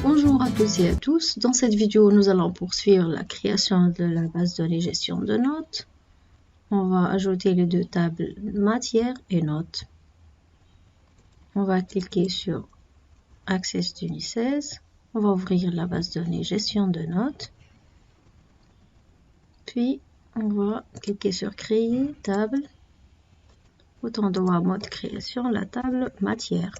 Bonjour à toutes et à tous. Dans cette vidéo, nous allons poursuivre la création de la base de données gestion de notes. On va ajouter les deux tables matière et notes. On va cliquer sur Access 2016. On va ouvrir la base de données gestion de notes. Puis, on va cliquer sur Créer table. Bouton droit mode création, la table matière.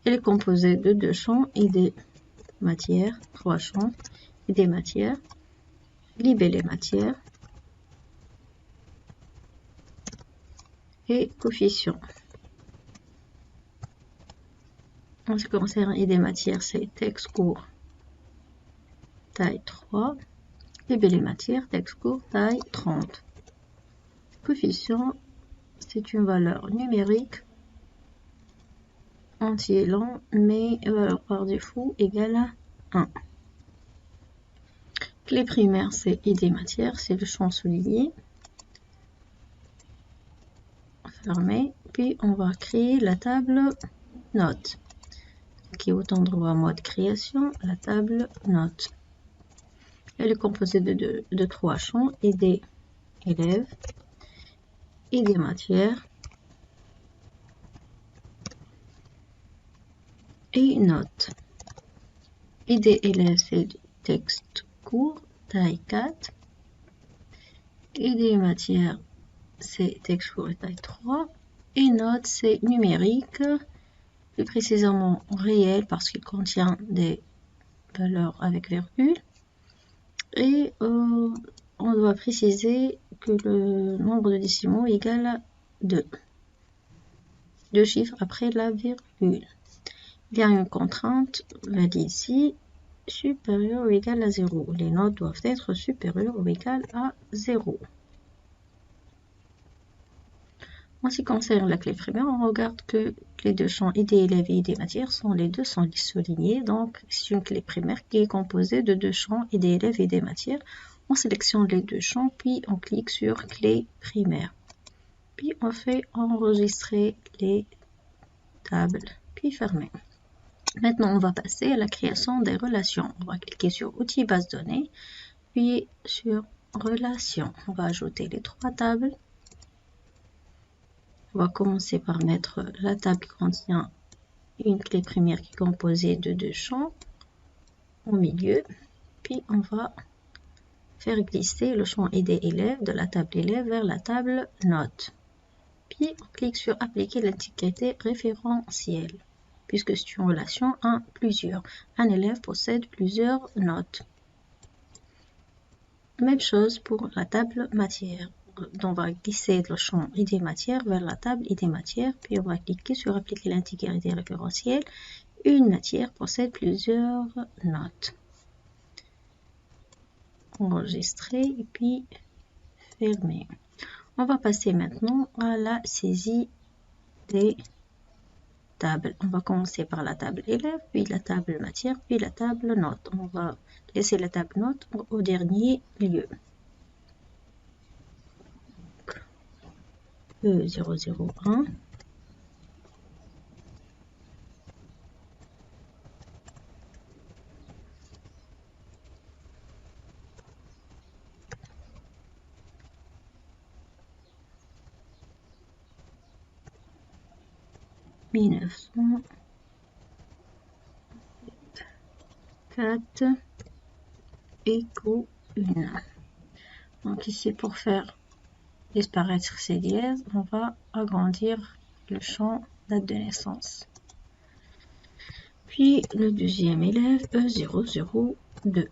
Elle est composée de deux champs, ID matière, trois champs, ID matière, libellé matière et coefficient. En ce qui concerne ID matière, c'est texte court, taille 3, libellé matière, texte court, taille 30. Coefficient, c'est une valeur numérique entier long, mais valeur par défaut égale à 1. Clé primaire, c'est ID matière, c'est le champ souligné. Fermé. Puis on va créer la table notes. Qui est au endroit mode création, la table notes. Elle est composée de trois champs, ID élève, ID matière et notes. ID élève, c'est texte court, taille 4. ID matière, c'est texte court, taille 3. Et notes, c'est numérique, plus précisément réel parce qu'il contient des valeurs avec virgule. Et on doit préciser que le nombre de décimaux est égal à 2. Deux chiffres après la virgule. Il y a une contrainte valide ici, supérieure ou égale à 0. Les notes doivent être supérieures ou égales à 0. En ce qui concerne la clé primaire, on regarde que les deux champs ID élève et ID matière les deux sont soulignés. Donc, c'est une clé primaire qui est composée de deux champs ID élève et ID matière. On sélectionne les deux champs, puis on clique sur clé primaire. Puis on fait enregistrer les tables, puis fermer. Maintenant, on va passer à la création des relations. On va cliquer sur outils base données, puis sur relations. On va ajouter les trois tables. On va commencer par mettre la table qui contient une clé primaire qui est composée de deux champs au milieu. Puis on va faire glisser le champ ID élève de la table élève vers la table notes. Puis on clique sur appliquer l'étiquette référentielle, puisque c'est une relation à plusieurs. Un élève possède plusieurs notes. Même chose pour la table matière. On va glisser le champ ID matière vers la table ID matière, puis on va cliquer sur appliquer l'intégralité référentielle. Une matière possède plusieurs notes. Enregistrer et puis fermer. On va passer maintenant à la saisie des tables. On va commencer par la table élève, puis la table matière, puis la table note. On va laisser la table note au dernier lieu. E001. Écho 1. Donc ici, pour faire disparaître ces dièses, on va agrandir le champ date de naissance. Puis le deuxième élève, E002.